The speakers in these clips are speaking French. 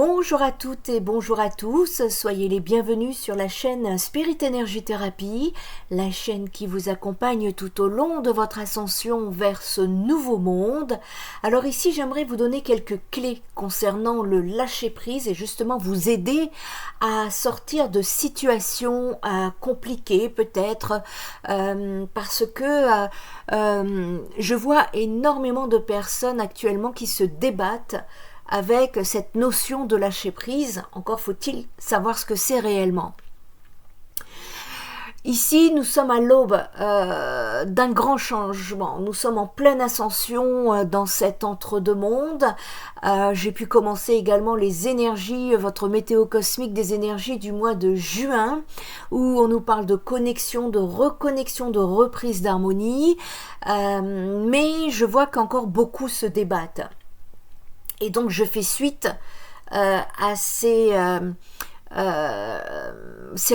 Bonjour à toutes et bonjour à tous, soyez les bienvenus sur la chaîne Spirit Energy Therapy, la chaîne qui vous accompagne tout au long de votre ascension vers ce nouveau monde. Alors ici j'aimerais vous donner quelques clés concernant le lâcher-prise et justement vous aider à sortir de situations compliquées peut-être parce que je vois énormément de personnes actuellement qui se débattent avec cette notion de lâcher prise. Encore faut-il savoir ce que c'est réellement. Ici, nous sommes à l'aube d'un grand changement. Nous sommes en pleine ascension dans cet entre-deux-mondes. J'ai pu commencer également les énergies, votre météo cosmique des énergies du mois de juin, où on nous parle de connexion, de reconnexion, de reprise d'harmonie. Mais je vois qu'encore beaucoup se débattent. Et donc je fais suite à ces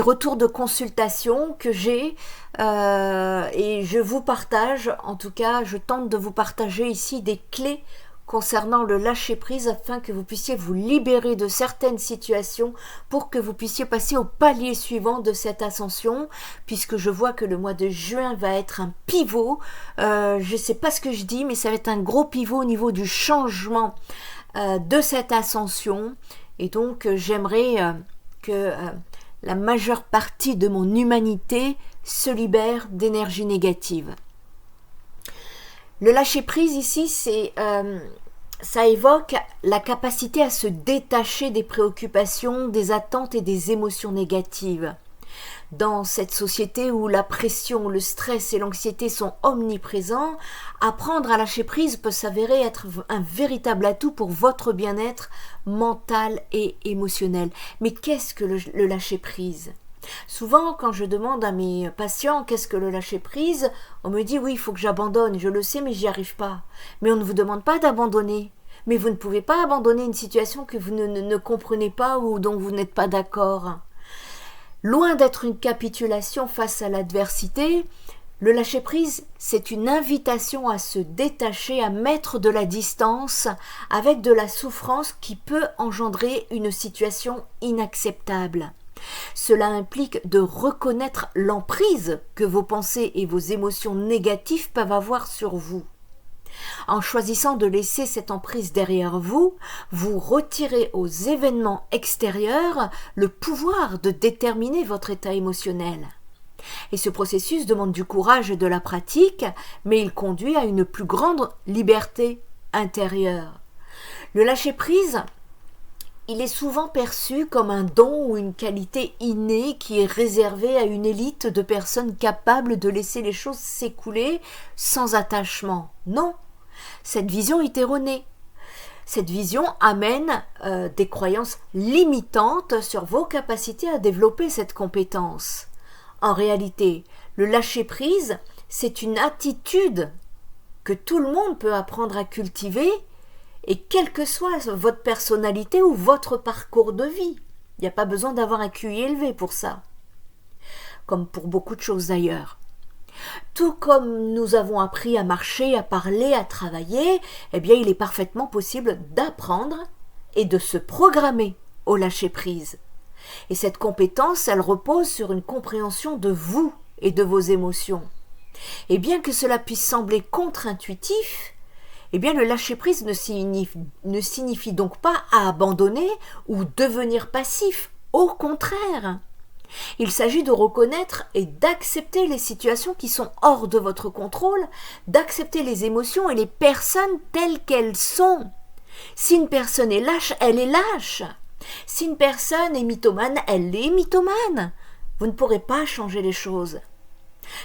retours de consultation que j'ai et je vous partage, en tout cas je tente de vous partager ici des clés concernant le lâcher-prise afin que vous puissiez vous libérer de certaines situations pour que vous puissiez passer au palier suivant de cette ascension, puisque je vois que le mois de juin va être un pivot, je ne sais pas ce que je dis, mais ça va être un gros pivot au niveau du changement de cette ascension, et donc j'aimerais que la majeure partie de mon humanité se libère d'énergie négative. Le lâcher-prise ici, ça évoque la capacité à se détacher des préoccupations, des attentes et des émotions négatives. Dans cette société où la pression, le stress et l'anxiété sont omniprésents, apprendre à lâcher prise peut s'avérer être un véritable atout pour votre bien-être mental et émotionnel. Mais qu'est-ce que le lâcher prise ? Souvent, quand je demande à mes patients qu'est-ce que le lâcher prise, on me dit oui, il faut que j'abandonne, je le sais, mais j'y arrive pas. Mais on ne vous demande pas d'abandonner. Mais vous ne pouvez pas abandonner une situation que vous ne comprenez pas ou dont vous n'êtes pas d'accord. Loin d'être une capitulation face à l'adversité, le lâcher-prise, c'est une invitation à se détacher, à mettre de la distance avec de la souffrance qui peut engendrer une situation inacceptable. Cela implique de reconnaître l'emprise que vos pensées et vos émotions négatives peuvent avoir sur vous. En choisissant de laisser cette emprise derrière vous, vous retirez aux événements extérieurs le pouvoir de déterminer votre état émotionnel. Et ce processus demande du courage et de la pratique, mais il conduit à une plus grande liberté intérieure. Le lâcher-prise, il est souvent perçu comme un don ou une qualité innée qui est réservée à une élite de personnes capables de laisser les choses s'écouler sans attachement. Non! Cette vision est erronée. Cette vision amène des croyances limitantes sur vos capacités à développer cette compétence. En réalité, le lâcher-prise, c'est une attitude que tout le monde peut apprendre à cultiver, et quelle que soit votre personnalité ou votre parcours de vie. Il n'y a pas besoin d'avoir un QI élevé pour ça, comme pour beaucoup de choses d'ailleurs. Tout comme nous avons appris à marcher, à parler, à travailler, eh bien il est parfaitement possible d'apprendre et de se programmer au lâcher-prise. Et cette compétence, elle repose sur une compréhension de vous et de vos émotions. Et bien que cela puisse sembler contre-intuitif, eh bien le lâcher-prise ne signifie donc pas abandonner ou devenir passif. Au contraire, il s'agit de reconnaître et d'accepter les situations qui sont hors de votre contrôle, d'accepter les émotions et les personnes telles qu'elles sont. Si une personne est lâche, elle est lâche. Si une personne est mythomane, elle est mythomane. Vous ne pourrez pas changer les choses.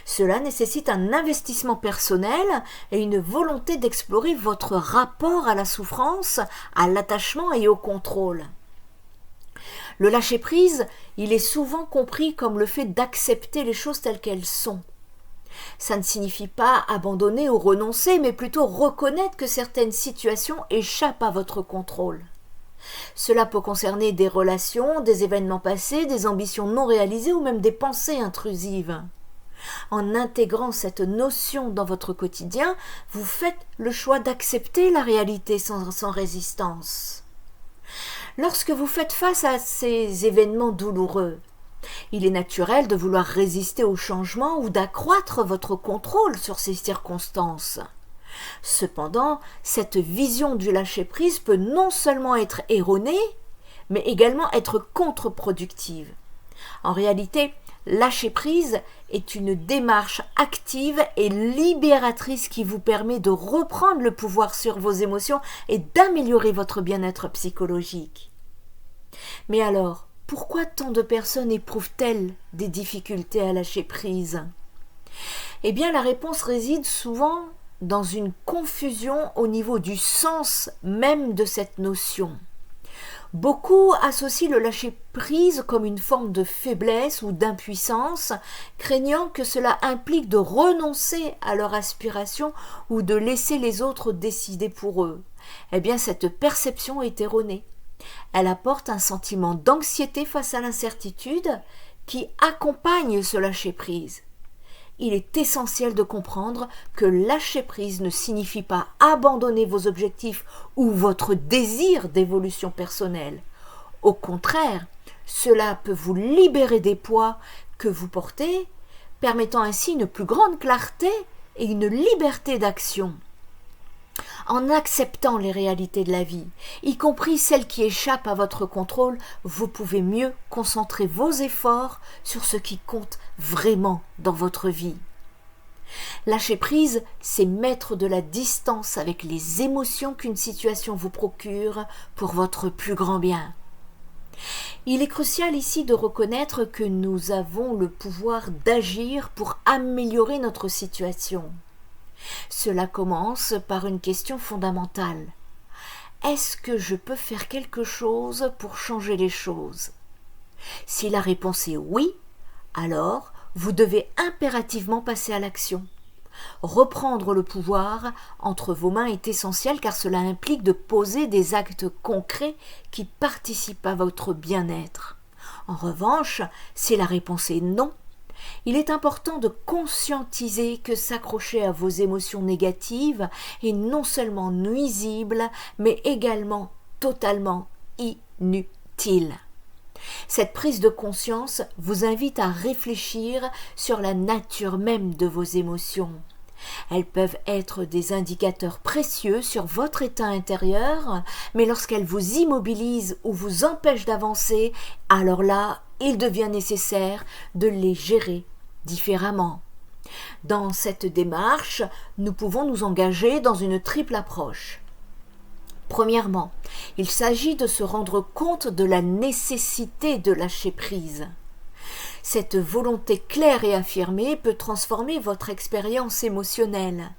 Cela nécessite un investissement personnel et une volonté d'explorer votre rapport à la souffrance, à l'attachement et au contrôle. Le lâcher-prise, il est souvent compris comme le fait d'accepter les choses telles qu'elles sont. Ça ne signifie pas abandonner ou renoncer, mais plutôt reconnaître que certaines situations échappent à votre contrôle. Cela peut concerner des relations, des événements passés, des ambitions non réalisées ou même des pensées intrusives. En intégrant cette notion dans votre quotidien, vous faites le choix d'accepter la réalité sans résistance. Lorsque vous faites face à ces événements douloureux, il est naturel de vouloir résister au changement ou d'accroître votre contrôle sur ces circonstances. Cependant, cette vision du lâcher-prise peut non seulement être erronée, mais également être contre-productive. En réalité, lâcher prise est une démarche active et libératrice qui vous permet de reprendre le pouvoir sur vos émotions et d'améliorer votre bien-être psychologique. Mais alors, pourquoi tant de personnes éprouvent-elles des difficultés à lâcher prise? Eh bien, la réponse réside souvent dans une confusion au niveau du sens même de cette notion. Beaucoup associent le lâcher-prise comme une forme de faiblesse ou d'impuissance, craignant que cela implique de renoncer à leur aspiration ou de laisser les autres décider pour eux. Eh bien, cette perception est erronée. Elle apporte un sentiment d'anxiété face à l'incertitude qui accompagne ce lâcher-prise. Il est essentiel de comprendre que lâcher prise ne signifie pas abandonner vos objectifs ou votre désir d'évolution personnelle. Au contraire, cela peut vous libérer des poids que vous portez, permettant ainsi une plus grande clarté et une liberté d'action. En acceptant les réalités de la vie, y compris celles qui échappent à votre contrôle, vous pouvez mieux concentrer vos efforts sur ce qui compte vraiment dans votre vie. Lâcher prise, c'est mettre de la distance avec les émotions qu'une situation vous procure pour votre plus grand bien. Il est crucial ici de reconnaître que nous avons le pouvoir d'agir pour améliorer notre situation. Cela commence par une question fondamentale. Est-ce que je peux faire quelque chose pour changer les choses? Si la réponse est oui, alors vous devez impérativement passer à l'action. Reprendre le pouvoir entre vos mains est essentiel car cela implique de poser des actes concrets qui participent à votre bien-être. En revanche, si la réponse est non, il est important de conscientiser que s'accrocher à vos émotions négatives est non seulement nuisible, mais également totalement inutile. Cette prise de conscience vous invite à réfléchir sur la nature même de vos émotions. Elles peuvent être des indicateurs précieux sur votre état intérieur, mais lorsqu'elles vous immobilisent ou vous empêchent d'avancer, alors là, il devient nécessaire de les gérer différemment. Dans cette démarche, nous pouvons nous engager dans une triple approche. Premièrement, il s'agit de se rendre compte de la nécessité de lâcher prise. Cette volonté claire et affirmée peut transformer votre expérience émotionnelle.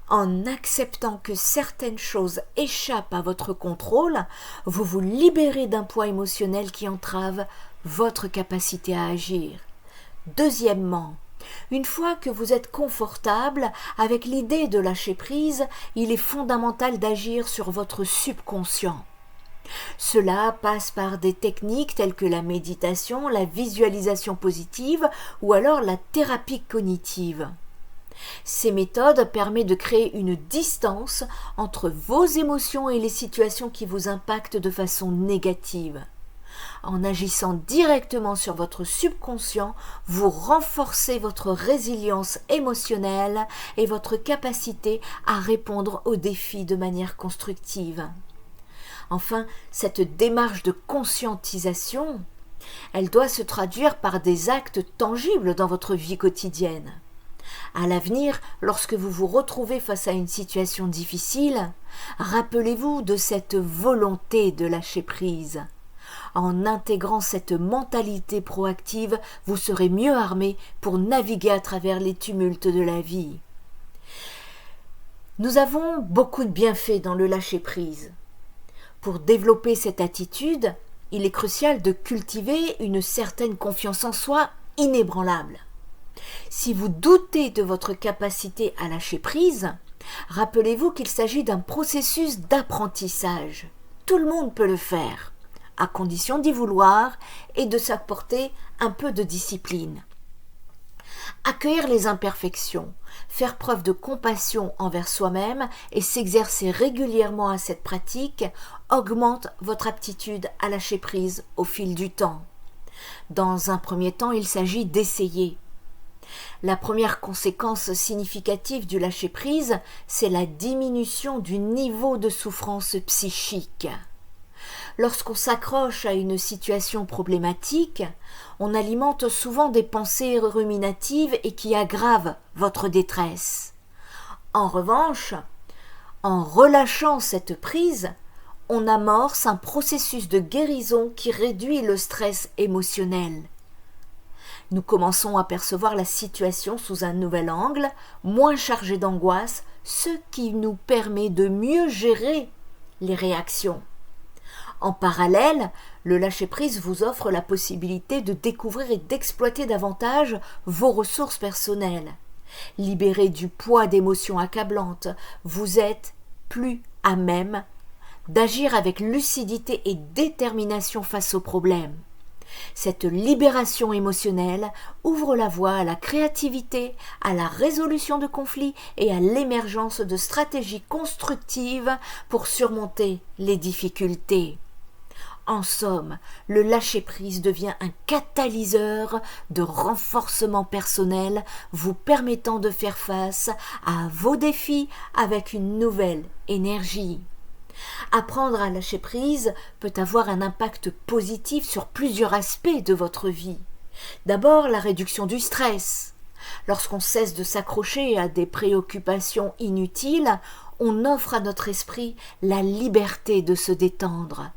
En acceptant que certaines choses échappent à votre contrôle, vous vous libérez d'un poids émotionnel qui entrave votre capacité à agir. Deuxièmement, une fois que vous êtes confortable avec l'idée de lâcher prise, il est fondamental d'agir sur votre subconscient. Cela passe par des techniques telles que la méditation, la visualisation positive ou alors la thérapie cognitive. Ces méthodes permettent de créer une distance entre vos émotions et les situations qui vous impactent de façon négative. En agissant directement sur votre subconscient, vous renforcez votre résilience émotionnelle et votre capacité à répondre aux défis de manière constructive. Enfin, cette démarche de conscientisation, elle doit se traduire par des actes tangibles dans votre vie quotidienne. À l'avenir, lorsque vous vous retrouvez face à une situation difficile, rappelez-vous de cette volonté de lâcher prise. En intégrant cette mentalité proactive, vous serez mieux armé pour naviguer à travers les tumultes de la vie. Nous avons beaucoup de bienfaits dans le lâcher prise. Pour développer cette attitude, il est crucial de cultiver une certaine confiance en soi inébranlable. Si vous doutez de votre capacité à lâcher prise, rappelez-vous qu'il s'agit d'un processus d'apprentissage. Tout le monde peut le faire, à condition d'y vouloir et de s'apporter un peu de discipline. Accueillir les imperfections, faire preuve de compassion envers soi-même et s'exercer régulièrement à cette pratique augmente votre aptitude à lâcher prise au fil du temps. Dans un premier temps, il s'agit d'essayer. La première conséquence significative du lâcher-prise, c'est la diminution du niveau de souffrance psychique. Lorsqu'on s'accroche à une situation problématique, on alimente souvent des pensées ruminatives et qui aggravent votre détresse. En revanche, en relâchant cette prise, on amorce un processus de guérison qui réduit le stress émotionnel. Nous commençons à percevoir la situation sous un nouvel angle, moins chargé d'angoisse, ce qui nous permet de mieux gérer les réactions. En parallèle, le lâcher-prise vous offre la possibilité de découvrir et d'exploiter davantage vos ressources personnelles. Libéré du poids d'émotions accablantes, vous êtes plus à même d'agir avec lucidité et détermination face aux problèmes. Cette libération émotionnelle ouvre la voie à la créativité, à la résolution de conflits et à l'émergence de stratégies constructives pour surmonter les difficultés. En somme, le lâcher-prise devient un catalyseur de renforcement personnel vous permettant de faire face à vos défis avec une nouvelle énergie. Apprendre à lâcher prise peut avoir un impact positif sur plusieurs aspects de votre vie. D'abord, la réduction du stress. Lorsqu'on cesse de s'accrocher à des préoccupations inutiles, on offre à notre esprit la liberté de se détendre.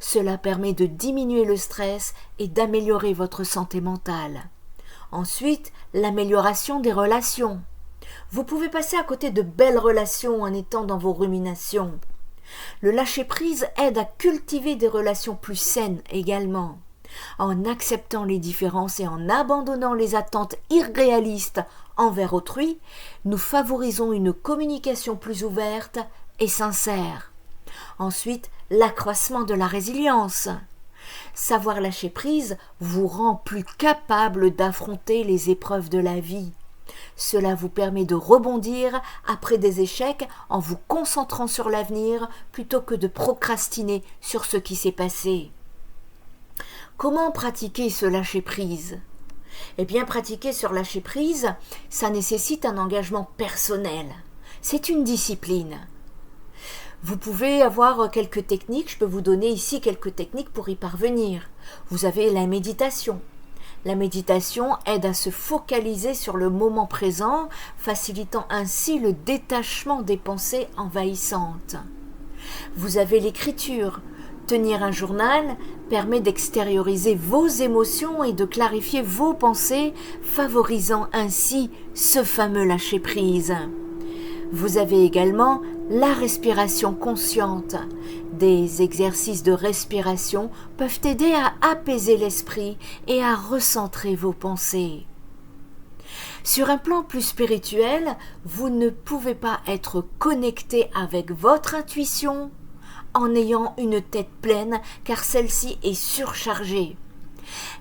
Cela permet de diminuer le stress et d'améliorer votre santé mentale. Ensuite, l'amélioration des relations. Vous pouvez passer à côté de belles relations en étant dans vos ruminations. Le lâcher-prise aide à cultiver des relations plus saines également. En acceptant les différences et en abandonnant les attentes irréalistes envers autrui, nous favorisons une communication plus ouverte et sincère. Ensuite, l'accroissement de la résilience. Savoir lâcher prise vous rend plus capable d'affronter les épreuves de la vie. Cela vous permet de rebondir après des échecs en vous concentrant sur l'avenir plutôt que de procrastiner sur ce qui s'est passé. Comment pratiquer ce lâcher-prise ? Eh bien, pratiquer sur lâcher-prise, ça nécessite un engagement personnel. C'est une discipline. Vous pouvez avoir quelques techniques, je peux vous donner ici quelques techniques pour y parvenir. Vous avez la méditation. La méditation aide à se focaliser sur le moment présent, facilitant ainsi le détachement des pensées envahissantes. Vous avez l'écriture. Tenir un journal permet d'extérioriser vos émotions et de clarifier vos pensées, favorisant ainsi ce fameux lâcher-prise. Vous avez également la respiration consciente. Des exercices de respiration peuvent aider à apaiser l'esprit et à recentrer vos pensées. Sur un plan plus spirituel, vous ne pouvez pas être connecté avec votre intuition en ayant une tête pleine car celle-ci est surchargée.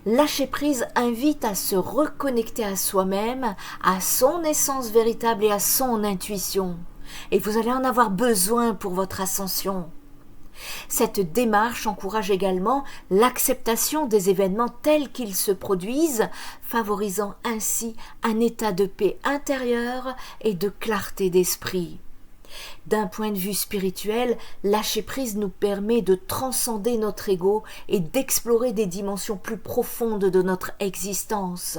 Lâcher prise invite à se reconnecter à soi-même, à son essence véritable et à son intuition. Et vous allez en avoir besoin pour votre ascension. Cette démarche encourage également l'acceptation des événements tels qu'ils se produisent, favorisant ainsi un état de paix intérieure et de clarté d'esprit. D'un point de vue spirituel, lâcher prise nous permet de transcender notre ego et d'explorer des dimensions plus profondes de notre existence.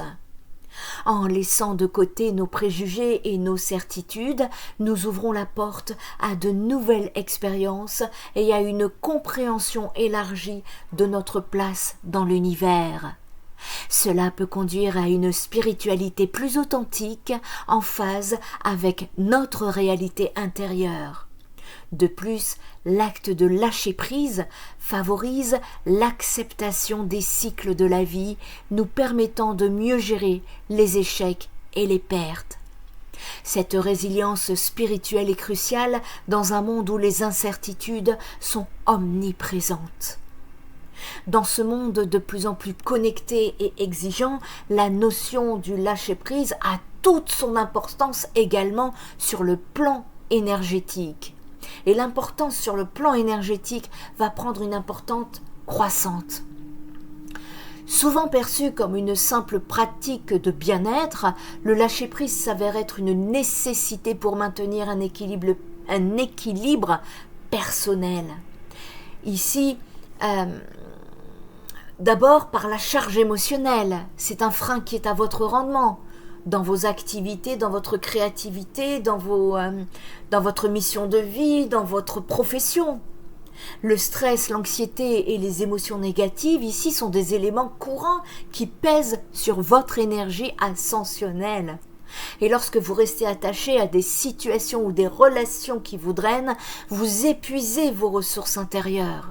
En laissant de côté nos préjugés et nos certitudes, nous ouvrons la porte à de nouvelles expériences et à une compréhension élargie de notre place dans l'univers. Cela peut conduire à une spiritualité plus authentique, en phase avec notre réalité intérieure. De plus, l'acte de lâcher prise favorise l'acceptation des cycles de la vie, nous permettant de mieux gérer les échecs et les pertes. Cette résilience spirituelle est cruciale dans un monde où les incertitudes sont omniprésentes. Dans ce monde de plus en plus connecté et exigeant, la notion du lâcher-prise a toute son importance également sur le plan énergétique. Et l'importance sur le plan énergétique va prendre une importance croissante. Souvent perçu comme une simple pratique de bien-être, le lâcher-prise s'avère être une nécessité pour maintenir un équilibre personnel. Ici, d'abord par la charge émotionnelle, c'est un frein qui est à votre rendement, dans vos activités, dans votre créativité, dans votre mission de vie, dans votre profession. Le stress, l'anxiété et les émotions négatives ici sont des éléments courants qui pèsent sur votre énergie ascensionnelle. Et lorsque vous restez attaché à des situations ou des relations qui vous drainent, vous épuisez vos ressources intérieures.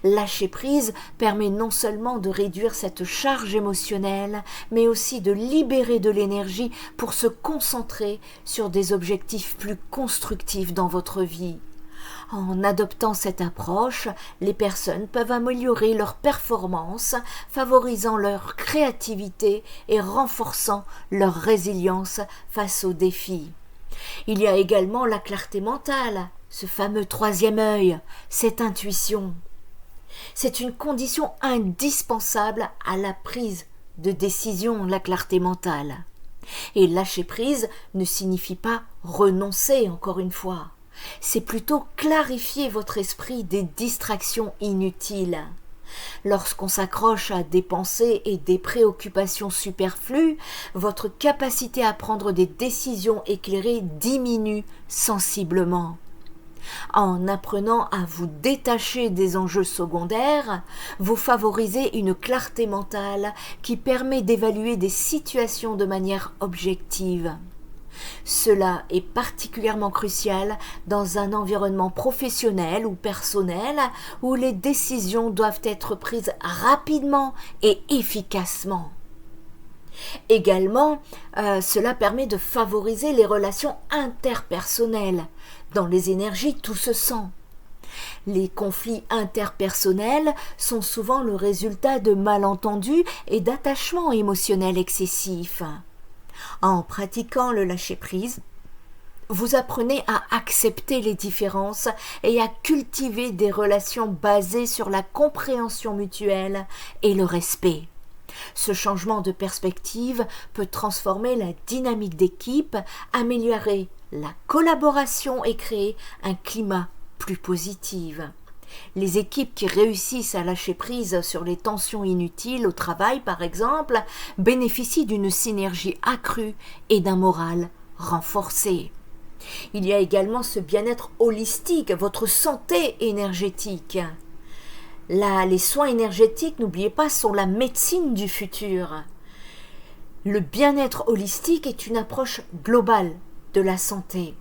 Lâcher prise permet non seulement de réduire cette charge émotionnelle, mais aussi de libérer de l'énergie pour se concentrer sur des objectifs plus constructifs dans votre vie. En adoptant cette approche, les personnes peuvent améliorer leur performance, favorisant leur créativité et renforçant leur résilience face aux défis. Il y a également la clarté mentale, ce fameux troisième œil, cette intuition. C'est une condition indispensable à la prise de décision, la clarté mentale. Et lâcher prise ne signifie pas renoncer, encore une fois. C'est plutôt clarifier votre esprit des distractions inutiles. Lorsqu'on s'accroche à des pensées et des préoccupations superflues, votre capacité à prendre des décisions éclairées diminue sensiblement. En apprenant à vous détacher des enjeux secondaires, vous favorisez une clarté mentale qui permet d'évaluer des situations de manière objective. Cela est particulièrement crucial dans un environnement professionnel ou personnel où les décisions doivent être prises rapidement et efficacement. Également, cela permet de favoriser les relations interpersonnelles. Dans les énergies, tout se sent. Les conflits interpersonnels sont souvent le résultat de malentendus et d'attachements émotionnels excessifs. En pratiquant le lâcher-prise, vous apprenez à accepter les différences et à cultiver des relations basées sur la compréhension mutuelle et le respect. Ce changement de perspective peut transformer la dynamique d'équipe, améliorer la collaboration et créer un climat plus positif. Les équipes qui réussissent à lâcher prise sur les tensions inutiles au travail, par exemple, bénéficient d'une synergie accrue et d'un moral renforcé. Il y a également ce bien-être holistique, votre santé énergétique. Les soins énergétiques, n'oubliez pas, sont la médecine du futur. Le bien-être holistique est une approche globale de la santé.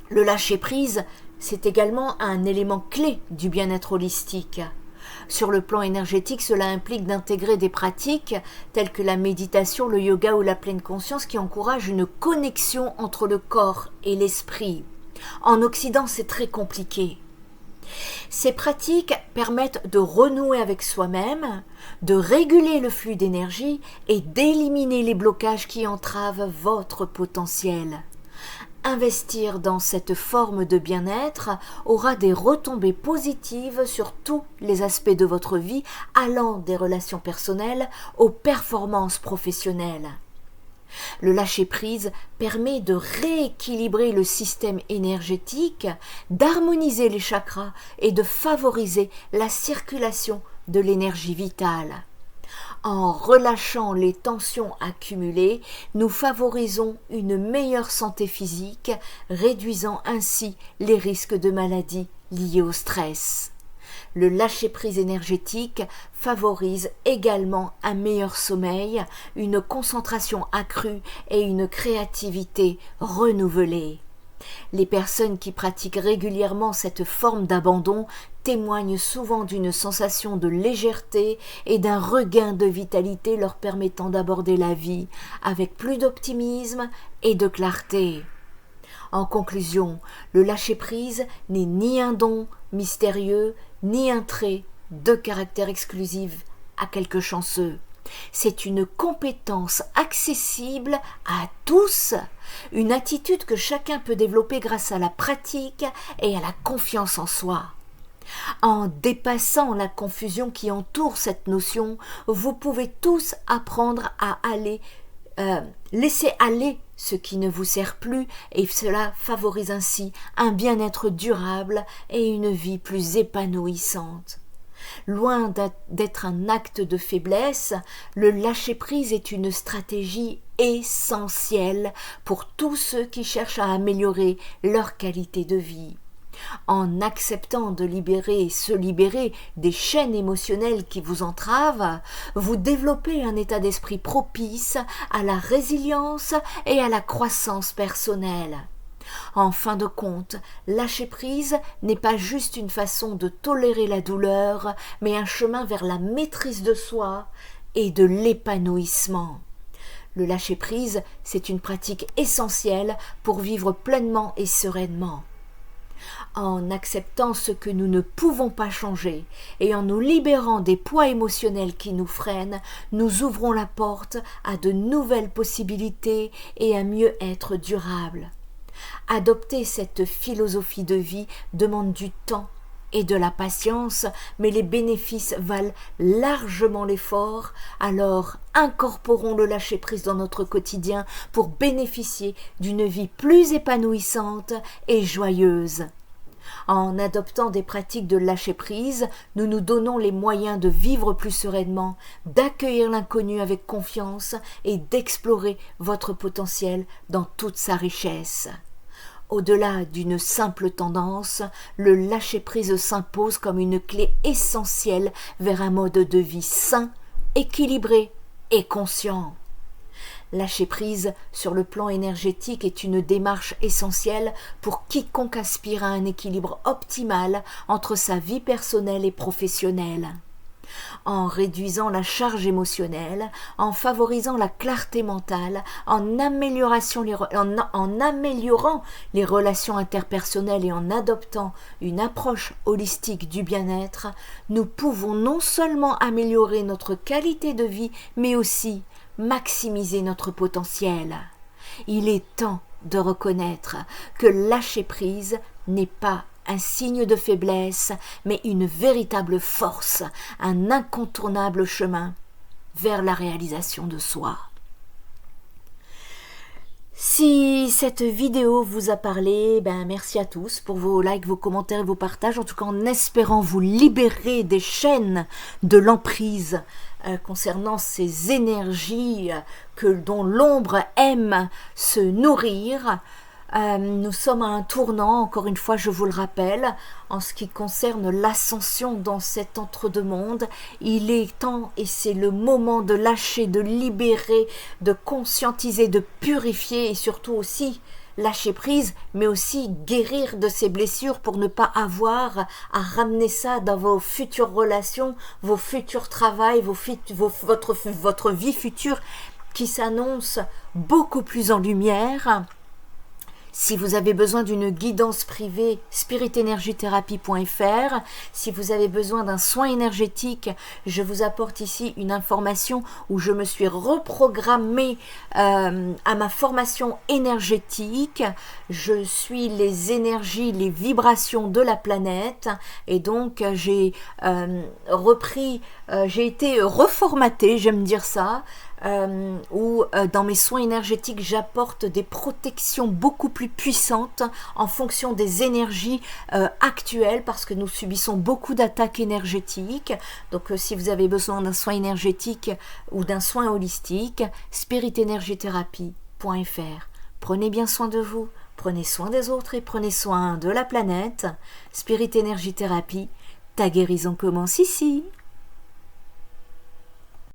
Le lâcher-prise, c'est également un élément clé du bien-être holistique. Sur le plan énergétique, cela implique d'intégrer des pratiques telles que la méditation, le yoga ou la pleine conscience qui encouragent une connexion entre le corps et l'esprit. En Occident, c'est très compliqué. Ces pratiques permettent de renouer avec soi-même, de réguler le flux d'énergie et d'éliminer les blocages qui entravent votre potentiel. Investir dans cette forme de bien-être aura des retombées positives sur tous les aspects de votre vie, allant des relations personnelles aux performances professionnelles. Le lâcher-prise permet de rééquilibrer le système énergétique, d'harmoniser les chakras et de favoriser la circulation de l'énergie vitale. En relâchant les tensions accumulées, nous favorisons une meilleure santé physique, réduisant ainsi les risques de maladies liées au stress. Le lâcher-prise énergétique favorise également un meilleur sommeil, une concentration accrue et une créativité renouvelée. Les personnes qui pratiquent régulièrement cette forme d'abandon témoignent souvent d'une sensation de légèreté et d'un regain de vitalité leur permettant d'aborder la vie avec plus d'optimisme et de clarté. En conclusion, le lâcher-prise n'est ni un don mystérieux, ni un trait de caractère exclusif à quelques chanceux. C'est une compétence accessible à tous, une attitude que chacun peut développer grâce à la pratique et à la confiance en soi. En dépassant la confusion qui entoure cette notion, vous pouvez tous apprendre à laisser aller ce qui ne vous sert plus, et cela favorise ainsi un bien-être durable et une vie plus épanouissante. Loin d'être un acte de faiblesse, le lâcher-prise est une stratégie essentielle pour tous ceux qui cherchent à améliorer leur qualité de vie. En acceptant de se libérer des chaînes émotionnelles qui vous entravent, vous développez un état d'esprit propice à la résilience et à la croissance personnelle. En fin de compte, lâcher prise n'est pas juste une façon de tolérer la douleur, mais un chemin vers la maîtrise de soi et de l'épanouissement. Le lâcher prise, c'est une pratique essentielle pour vivre pleinement et sereinement. En acceptant ce que nous ne pouvons pas changer et en nous libérant des poids émotionnels qui nous freinent, nous ouvrons la porte à de nouvelles possibilités et à mieux-être durable. Adopter cette philosophie de vie demande du temps et de la patience, mais les bénéfices valent largement l'effort, alors incorporons le lâcher-prise dans notre quotidien pour bénéficier d'une vie plus épanouissante et joyeuse. En adoptant des pratiques de lâcher-prise, nous nous donnons les moyens de vivre plus sereinement, d'accueillir l'inconnu avec confiance et d'explorer votre potentiel dans toute sa richesse. Au-delà d'une simple tendance, le lâcher-prise s'impose comme une clé essentielle vers un mode de vie sain, équilibré et conscient. Lâcher prise sur le plan énergétique est une démarche essentielle pour quiconque aspire à un équilibre optimal entre sa vie personnelle et professionnelle. En réduisant la charge émotionnelle, en favorisant la clarté mentale, en améliorant les relations interpersonnelles et en adoptant une approche holistique du bien-être, nous pouvons non seulement améliorer notre qualité de vie, mais aussi maximiser notre potentiel. Il est temps de reconnaître que lâcher prise n'est pas un signe de faiblesse, mais une véritable force, un incontournable chemin vers la réalisation de soi. Si cette vidéo vous a parlé, merci à tous pour vos likes, vos commentaires et vos partages, en tout cas en espérant vous libérer des chaînes de l'emprise concernant ces énergies dont l'ombre aime se nourrir. Nous sommes à un tournant, encore une fois je vous le rappelle, en ce qui concerne l'ascension dans cet entre-deux-mondes. Il est temps et c'est le moment de lâcher, de libérer, de conscientiser, de purifier et surtout aussi lâcher prise, mais aussi guérir de ces blessures pour ne pas avoir à ramener ça dans vos futures relations, vos futurs travails, votre vie future qui s'annonce beaucoup plus en lumière. Si vous avez besoin d'une guidance privée, spiritenergitherapie.fr. Si vous avez besoin d'un soin énergétique, je vous apporte ici une information où je me suis reprogrammée à ma formation énergétique. Je suis les énergies, les vibrations de la planète et donc j'ai j'ai été reformatée, j'aime dire ça. Où dans mes soins énergétiques j'apporte des protections beaucoup plus puissantes en fonction des énergies actuelles parce que nous subissons beaucoup d'attaques énergétiques. Donc si vous avez besoin d'un soin énergétique ou d'un soin holistique, spiritenergitherapie.fr. Prenez bien soin de vous, prenez soin des autres et prenez soin de la planète. Spirit Energy Therapy, ta guérison commence ici.